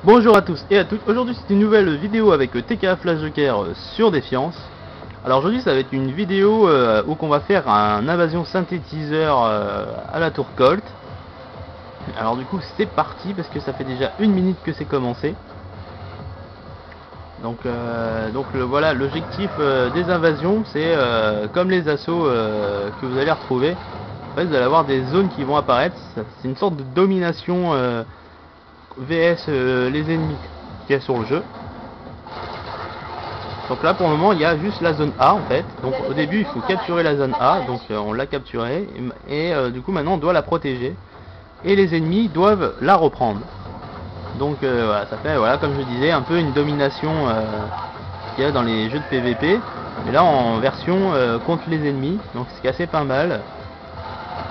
Bonjour à tous et à toutes, aujourd'hui c'est une nouvelle vidéo avec TK Flash Joker sur Défiance. Alors aujourd'hui ça va être une vidéo où on va faire un invasion synthétiseur à la tour Colt. Alors du coup c'est parti parce que ça fait déjà 1 minute que c'est commencé. Donc voilà, l'objectif des invasions c'est comme les assauts que vous allez retrouver. En fait vous allez avoir des zones qui vont apparaître, c'est une sorte de domination VS les ennemis qu'il y a sur le jeu. Donc là pour le moment il y a juste la zone A en fait. Donc au début il faut capturer la zone A, donc on l'a capturée et du coup maintenant on doit la protéger et les ennemis doivent la reprendre. Donc voilà, ça fait, voilà, comme je disais, un peu une domination qu'il y a dans les jeux de PVP, mais là en version contre les ennemis, donc c'est assez pas mal.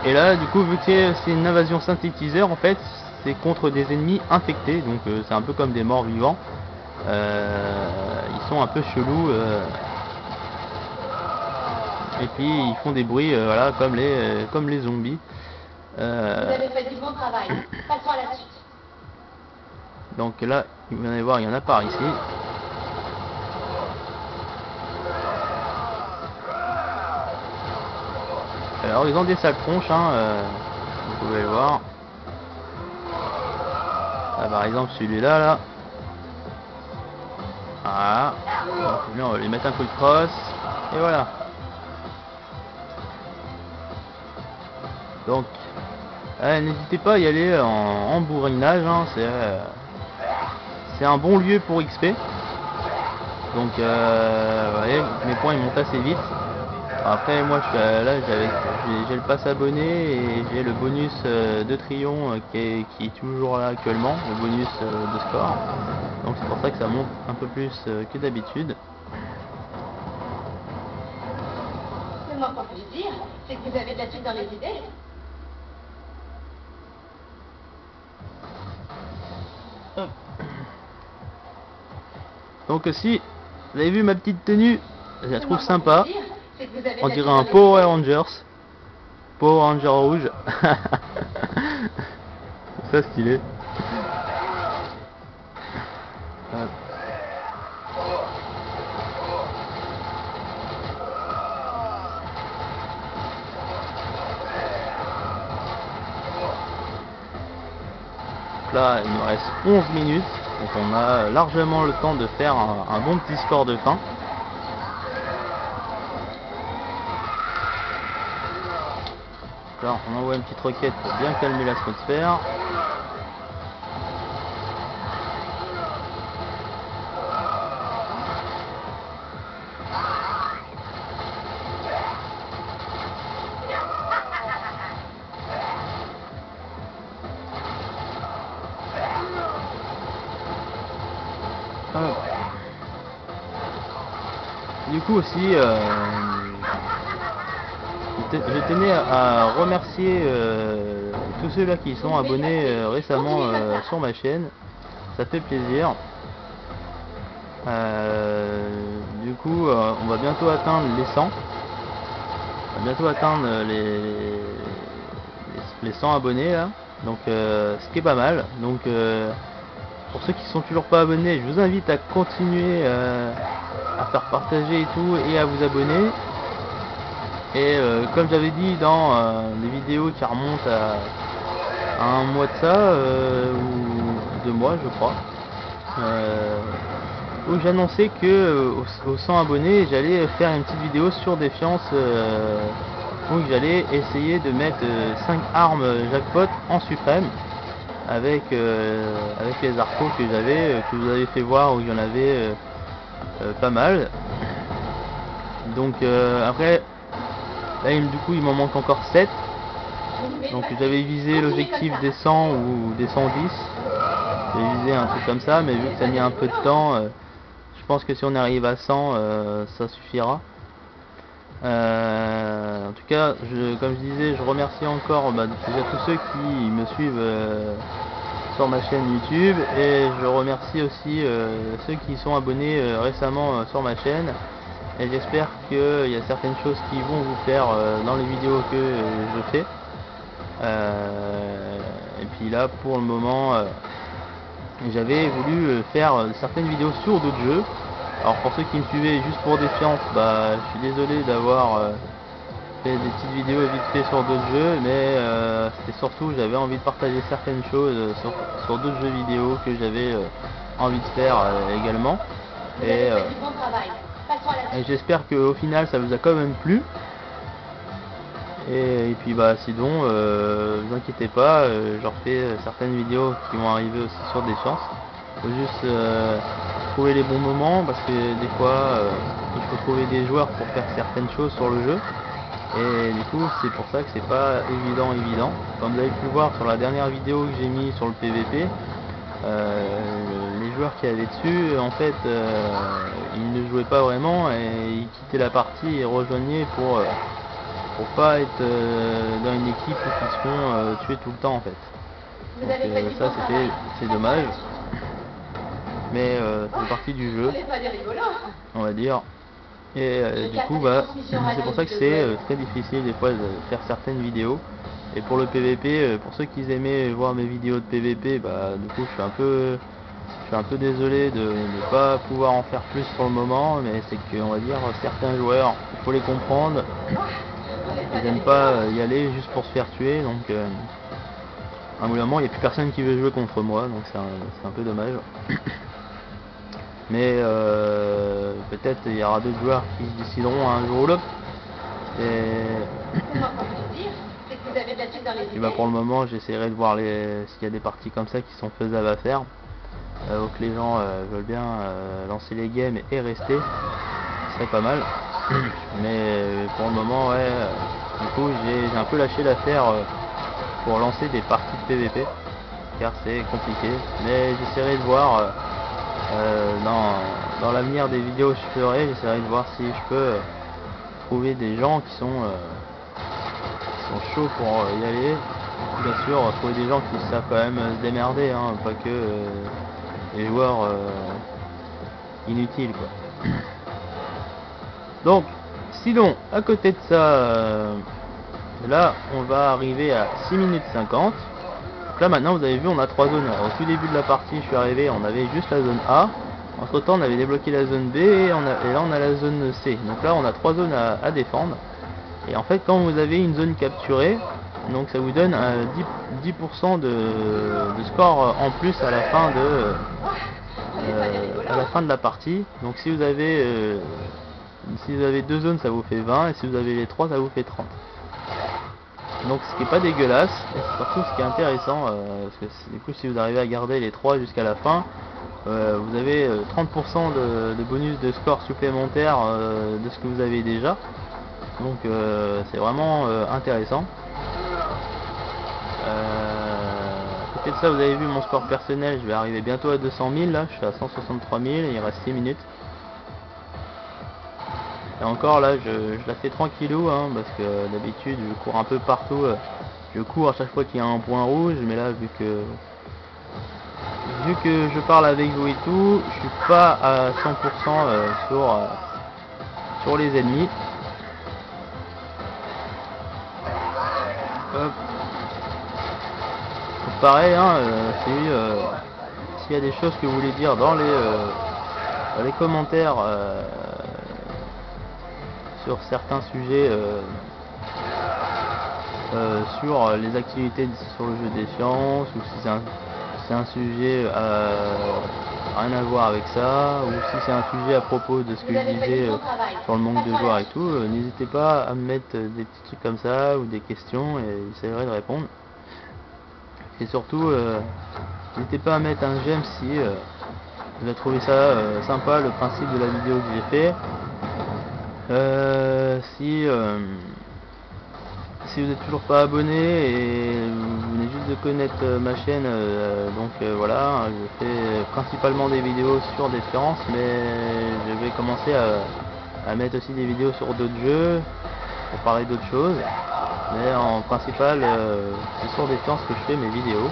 Et là du coup vu que c'est une invasion synthétiseur, en fait c'est contre des ennemis infectés, donc c'est un peu comme des morts vivants. Ils sont un peu chelous et puis ils font des bruits voilà, comme les zombies. Vous avez fait du bon travail. Passons à la suite. Donc là, vous allez voir, il y en a par ici. Alors ils ont des sales tronches, hein, vous pouvez le voir. Ah, par exemple celui-là, là. Voilà. Donc lui, on va lui mettre un coup de crosse. Et voilà. Donc, n'hésitez pas à y aller en bourrinage, hein, c'est un bon lieu pour XP. Donc, vous voyez, mes points ils montent assez vite. Après, moi, là, j'ai le pass abonné et j'ai le bonus de Trion qui est toujours là actuellement, le bonus de score. Donc, c'est pour ça que ça monte un peu plus que d'habitude. Le moins qu'on puisse dire, c'est que vous avez de la suite dans les idées. Hop. Donc si vous avez vu ma petite tenue, je la trouve sympa. On dirait un Power Rangers. Power Ranger rouge. Ça stylé. Hop. Là il nous reste 11 minutes. Donc on a largement le temps de faire un bon petit score de fin. Là on envoie une petite roquette pour bien calmer l'atmosphère. Du coup aussi, je tenais à remercier tous ceux-là qui sont abonnés récemment sur ma chaîne. Ça fait plaisir. Du coup, on va bientôt atteindre les 100. On va bientôt atteindre les 100 abonnés là. Donc, ce qui est pas mal. Donc, pour ceux qui sont toujours pas abonnés, je vous invite à continuer à faire partager et tout et à vous abonner. Et comme j'avais dit dans les vidéos qui remontent à un mois de ça, ou 2 mois je crois, où j'annonçais que aux 100 abonnés j'allais faire une petite vidéo sur Défiance, où j'allais essayer de mettre 5 armes jackpot en suprême avec les arcos que j'avais, que vous avez fait voir, où il y en avait pas mal. Donc après là du coup il m'en manque encore 7. Donc j'avais visé l'objectif des 100 ou des 110. J'ai visé un truc comme ça, mais vu que ça a mis un peu de temps, je pense que si on arrive à 100 ça suffira. En tout cas, comme je disais, je remercie encore déjà tous ceux qui me suivent sur ma chaîne YouTube, et je remercie aussi ceux qui sont abonnés récemment sur ma chaîne, et j'espère qu'il y a certaines choses qui vont vous faire dans les vidéos que je fais. Et puis là pour le moment Et j'avais voulu faire certaines vidéos sur d'autres jeux. Alors pour ceux qui me suivaient juste pour Défiance, bah je suis désolé d'avoir fait des petites vidéos vite fait sur d'autres jeux, mais c'était surtout j'avais envie de partager certaines choses sur d'autres jeux vidéo que j'avais envie de faire également. Et j'espère qu'au final ça vous a quand même plu. Et puis bah sinon, ne vous inquiétez pas, je refais certaines vidéos qui vont arriver aussi sur Défiance. Faut juste trouver les bons moments, parce que des fois il faut trouver des joueurs pour faire certaines choses sur le jeu. Et du coup c'est pour ça que c'est pas évident. Comme vous avez pu le voir sur la dernière vidéo que j'ai mis sur le PVP, les joueurs qui avaient dessus, en fait ils ne jouaient pas vraiment et ils quittaient la partie et rejoignaient pour pas être dans une équipe où ils se font tuer tout le temps en fait. Donc ça c'est dommage, mais c'est partie du jeu, on va dire. Et du coup bah c'est pour ça que c'est très difficile des fois de faire certaines vidéos. Et pour le PVP, pour ceux qui aimaient voir mes vidéos de PVP, bah du coup je suis un peu désolé de ne pas pouvoir en faire plus pour le moment, mais c'est que on va dire certains joueurs, il faut les comprendre, ils n'aiment pas y aller juste pour se faire tuer, donc à un moment il n'y a plus personne qui veut jouer contre moi, donc c'est un peu dommage. Mais peut-être il y aura d'autres joueurs qui se décideront un jour ou l'autre. Et bah pour le moment j'essaierai de voir s'il y a des parties comme ça qui sont faisables à faire, ou que les gens veulent bien lancer les games et rester, ce serait pas mal. Mais pour le moment ouais, du coup j'ai un peu lâché l'affaire pour lancer des parties de PVP, car c'est compliqué. Mais j'essaierai de voir dans l'avenir des vidéos que je ferai, j'essaierai de voir si je peux trouver des gens qui sont chauds pour y aller. Bien sûr, trouver des gens qui savent quand même se démerder, hein, pas que les joueurs inutiles quoi. Donc sinon à côté de ça, là on va arriver à 6 minutes 50. Donc là maintenant vous avez vu on a 3 zones. Alors, au tout début de la partie je suis arrivé, on avait juste la zone A. Entre temps on avait débloqué la zone B et là on a la zone C. Donc là on a 3 zones à défendre. Et en fait quand vous avez une zone capturée, donc ça vous donne 10% de score en plus à la fin de la partie. Donc si vous avez 2 zones ça vous fait 20, et si vous avez les 3 ça vous fait 30. Donc ce qui est pas dégueulasse, et surtout ce qui est intéressant, parce que du coup si vous arrivez à garder les 3 jusqu'à la fin, vous avez 30% de bonus de score supplémentaire de ce que vous avez déjà. Donc c'est vraiment intéressant. À côté de ça vous avez vu mon score personnel, je vais arriver bientôt à 200 000, là je suis à 163 000, il reste 6 minutes. Et encore là je la fais tranquillou, hein, parce que d'habitude je cours un peu partout, je cours à chaque fois qu'il y a un point rouge, mais là vu que je parle avec vous et tout, je suis pas à 100% sur les ennemis. Hop. Donc pareil, hein, s'il y a des choses que vous voulez dire dans les commentaires sur certains sujets, sur les activités sur le jeu Défiance, ou si c'est un sujet rien à voir avec ça, ou si c'est un sujet à propos de ce que je disais sur le manque de joueurs et tout, n'hésitez pas à me mettre des petits trucs comme ça ou des questions et j'essaierai de répondre. Et surtout n'hésitez pas à mettre un j'aime si vous avez trouvé ça sympa, le principe de la vidéo que j'ai fait. Si vous n'êtes toujours pas abonné et vous venez juste de connaître ma chaîne, voilà, je fais principalement des vidéos sur Défiance, mais je vais commencer à mettre aussi des vidéos sur d'autres jeux, pour parler d'autres choses. Mais en principal, c'est sur Défiance que je fais mes vidéos.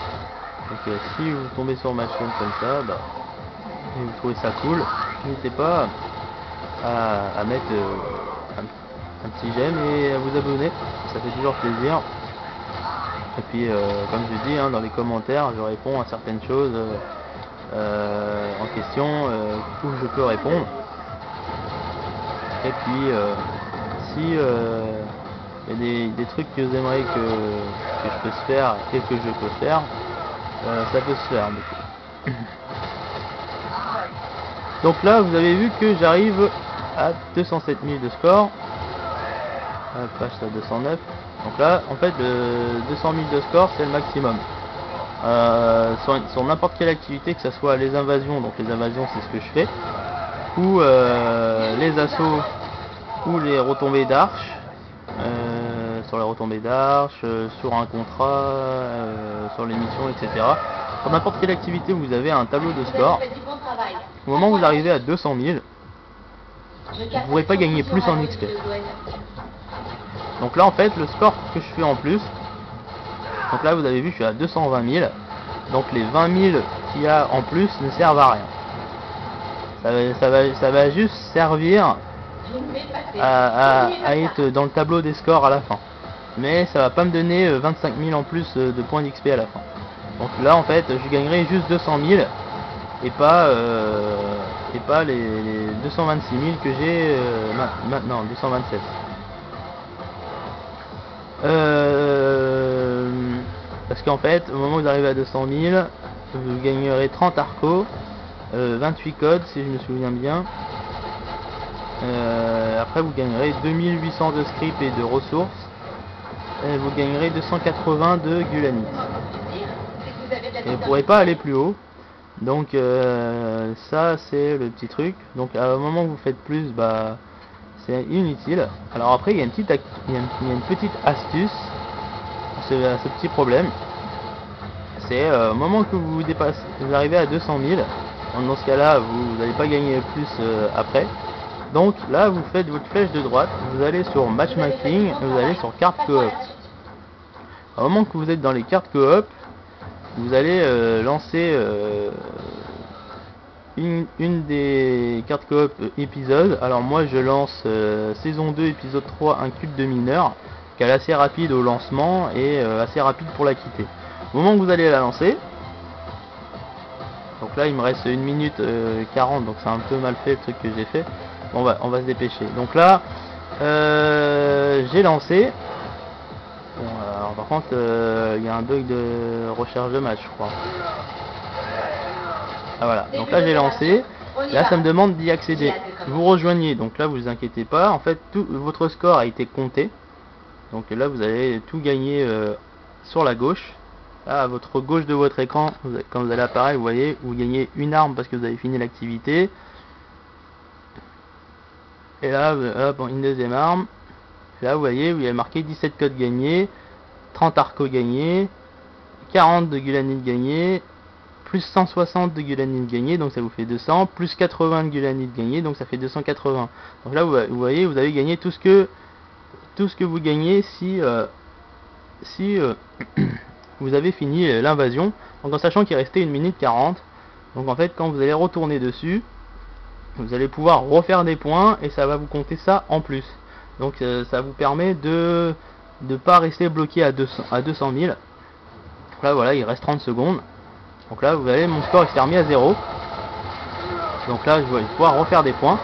Donc si vous tombez sur ma chaîne comme ça, et vous trouvez ça cool, n'hésitez pas à mettre un petit j'aime et à vous abonner, ça fait toujours plaisir. Et puis comme je dis, hein, dans les commentaires je réponds à certaines choses en question où je peux répondre. Et puis si il y a des trucs que vous aimeriez que je puisse faire et que je peux faire, ça peut se faire du coup. Donc là vous avez vu que j'arrive à 207 000 de score. Page 209. Donc là en fait le 200 000 de score c'est le maximum. Sur n'importe quelle activité, que ce soit les invasions, donc les invasions c'est ce que je fais, ou les assauts ou les retombées d'arches, sur les retombées d'arches, sur un contrat, sur les missions, etc. Sur n'importe quelle activité vous avez un tableau de score. Au moment où vous arrivez à 200 000, vous ne pourrez pas gagner plus en XP. Donc là en fait le score que je fais en plus, donc là vous avez vu je suis à 220 000, donc les 20 000 qu'il y a en plus ne servent à rien. Ça va juste servir à être dans le tableau des scores à la fin. Mais ça va pas me donner 25 000 en plus de points d'XP à la fin. Donc là en fait je gagnerai juste 200 000 et pas les 226 000 que j'ai maintenant, 227. Parce qu'en fait au moment où vous arrivez à 200 000 vous gagnerez 30 arcos, 28 codes si je me souviens bien. Après vous gagnerez 2800 de script et de ressources, et vous gagnerez 280 de gulanite. Et vous ne pourrez pas aller plus haut. Donc ça c'est le petit truc. Donc à un moment où vous faites plus, bah c'est inutile. Alors après il y a une petite astuce à ce petit problème. C'est au moment que vous dépassez, vous arrivez à 200 000. Dans ce cas là vous n'allez pas gagner plus après. Donc là vous faites votre flèche de droite, vous allez sur matchmaking et vous allez sur carte coop. Au moment que vous êtes dans les cartes coop, vous allez lancer une des cartes coop épisodes. Alors moi je lance saison 2 épisode 3 un culte de mineur, qui est assez rapide au lancement et assez rapide pour la quitter. Au moment où vous allez la lancer, donc là il me reste 1 minute 40, donc c'est un peu mal fait le truc que j'ai fait. Bon, on va se dépêcher. Donc là j'ai lancé. Bon, alors par contre il y a un bug de recherche de match je crois. Ah voilà, donc là j'ai lancé, là ça me demande d'y accéder. Vous rejoignez, donc là vous inquiétez pas, en fait tout votre score a été compté. Donc là vous allez tout gagner sur la gauche. Là à votre gauche de votre écran, quand vous allez apparaître, vous voyez, vous gagnez une arme parce que vous avez fini l'activité. Et là, hop, une deuxième arme. Et là vous voyez, vous avez marqué 17 codes gagnés, 30 arcos gagnés, 40 de gulanite gagnés, plus 160 de gulanite gagnés, donc ça vous fait 200, plus 80 de gulanite gagnés, donc ça fait 280. Donc là vous voyez, vous avez gagné tout ce que vous gagnez si vous avez fini l'invasion. Donc en sachant qu'il restait 1 minute 40. Donc en fait quand vous allez retourner dessus, vous allez pouvoir refaire des points et ça va vous compter ça en plus. Donc ça vous permet de ne pas rester bloqué à 200 000. Là voilà, il reste 30 secondes. Donc là vous voyez, mon score s'est remis à 0. Donc là je vais pouvoir refaire des points.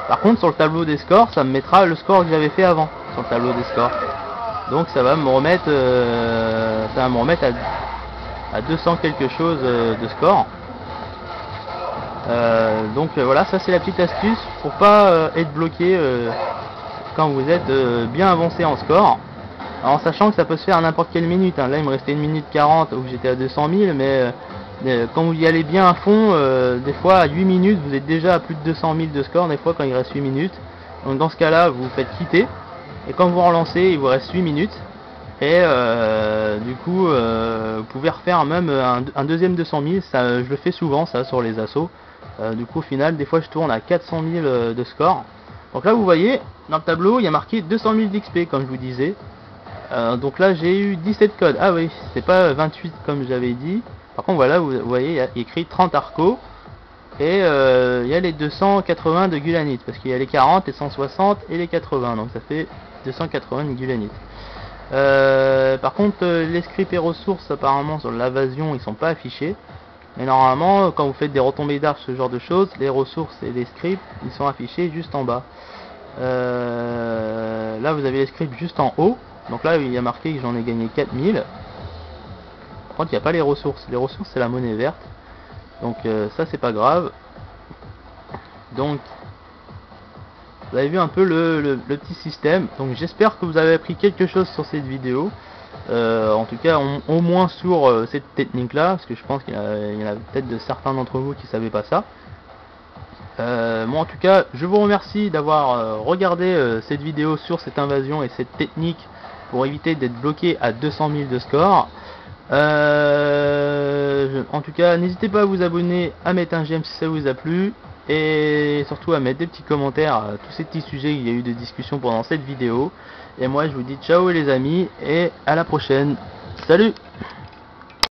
Par contre sur le tableau des scores, ça me mettra le score que j'avais fait avant sur le tableau des scores. Donc ça va me remettre à 200 quelque chose de score. Donc voilà, ça c'est la petite astuce pour pas être bloqué quand vous êtes bien avancé en score. Alors, en sachant que ça peut se faire à n'importe quelle minute, hein. Là il me restait 1 minute 40 où j'étais à 200 000, mais quand vous y allez bien à fond, des fois à 8 minutes vous êtes déjà à plus de 200 000 de score, des fois quand il reste 8 minutes. Donc dans ce cas là vous faites quitter, et quand vous relancez il vous reste 8 minutes, et du coup vous pouvez refaire même un deuxième 200 000, ça, je le fais souvent ça sur les assauts. Du coup au final des fois je tourne à 400 000 de score. Donc là vous voyez dans le tableau il y a marqué 200 000 d'XP comme je vous disais. Donc là j'ai eu 17 codes. Ah oui, c'est pas 28 comme j'avais dit. Par contre voilà, vous voyez il y a écrit 30 arcos. Et il y a les 280 de gulanite. Parce qu'il y a les 40, les 160 et les 80. Donc ça fait 280 de gulanite. Par contre les scripts et ressources apparemment sur l'invasion ils sont pas affichés. Mais normalement, quand vous faites des retombées d'arbre, ce genre de choses, les ressources et les scripts, ils sont affichés juste en bas. Là, vous avez les scripts juste en haut. Donc là, il y a marqué que j'en ai gagné 4000. Par contre, il n'y a pas les ressources. Les ressources, c'est la monnaie verte. Donc ça, c'est pas grave. Donc, vous avez vu un peu le petit système. Donc j'espère que vous avez appris quelque chose sur cette vidéo. En tout cas, au moins sur cette technique là, parce que je pense qu'il y en a peut-être de certains d'entre vous qui ne savaient pas ça. Moi en tout cas, je vous remercie d'avoir regardé cette vidéo sur cette invasion et cette technique pour éviter d'être bloqué à 200 000 de score. En tout cas, n'hésitez pas à vous abonner, à mettre un j'aime si ça vous a plu, et surtout à mettre des petits commentaires à tous ces petits sujets qu'il y a eu de discussion pendant cette vidéo. Et moi je vous dis ciao les amis, et à la prochaine. Salut!